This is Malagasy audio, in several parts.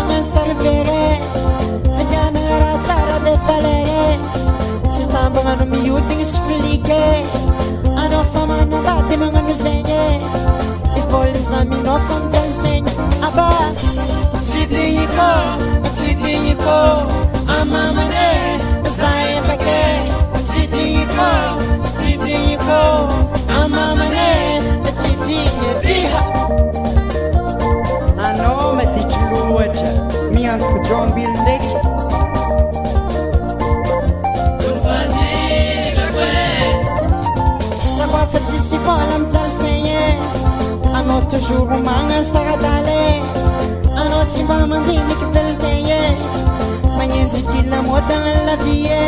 magnano salvere Vediana raha tsara be valere Tsy mba magnano mihodigny sy flike Anao fa manambady magnano zegny Ivoly zaminao fa mijaly zegny Aba Tsy digniko Amamane Zay empake Tsy digniko Amamane Tsy digniha Anao maditry loatra Miantoko jombily ndraiky Sakoafa tsisy vola mijaly zegny Anao toujours magnano saradale Anao tsy mba mandiniky velontegny Magnenjy vila modagna la vie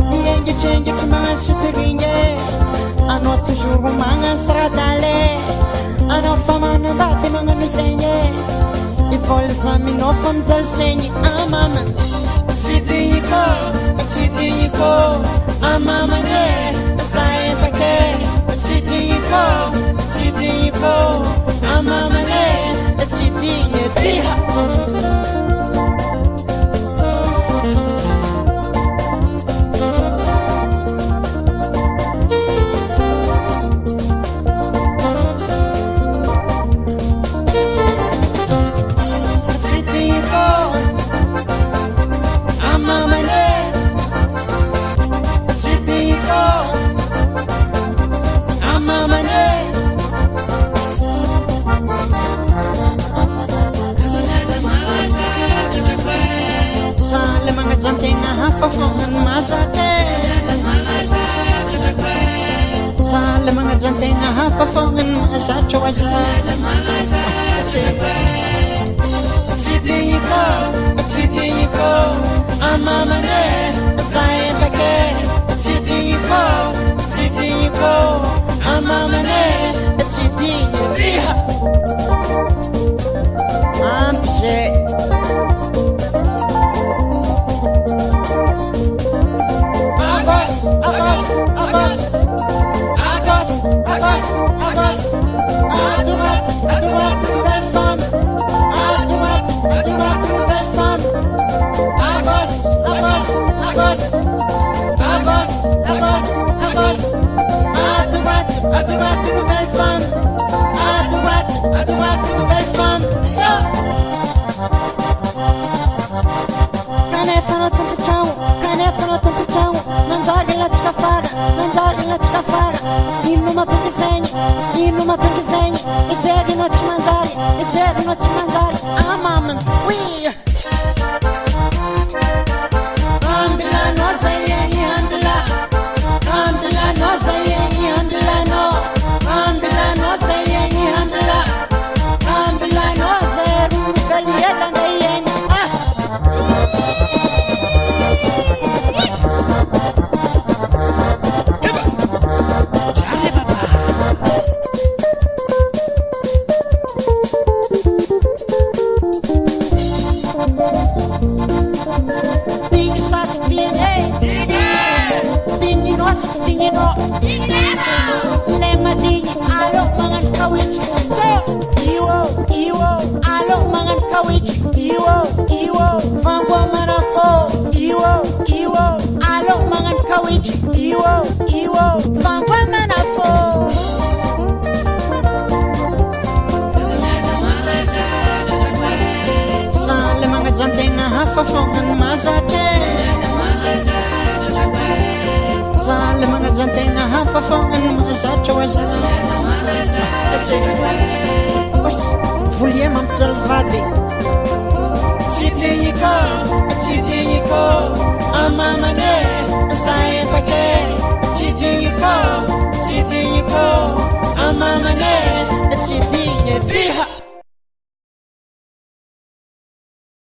Miengitrengitry magnano sotorigny Anao toujours magnano saradale Anao fa manambady magnano zegny Ivoly zaminao fa mijaly zegny Amama Tsy digniko Amamane Zay empake Tsy digniko Amamane Tsy digniha Fafongana mazake Sala mga jantegna hafafongana mazatra Waza Tsy digniko Amamane Zay empake Tsy digniko Amamane Tsy digniha Ampy zay À droite, nouvelle femme. À droite, nouvelle femme. À gauche, nouvelle femme. À droite, nouvelle femme. Canefano tanto ciao. Mangiare la cicafara. Inno ma tu disegni. E c'eri non ci mangiare. Ah mamma, oui. Andla no sayeni andla no sayeni andla no sayeni andla no zeru kaliela nayeni Lema digni alo mangan kawich Iwo alo mangan kawich Iwo Fangwa marafo Iwo alo mangan kawich Iwo Fangwa marafo Sale mga jantegna hafafongan mazake Sale mga jantegna hafafongan mazatra Waza Volia mampijaly vady Tsy digniko Amamane Zay empake Tsy digniko Amamane Tsy digniha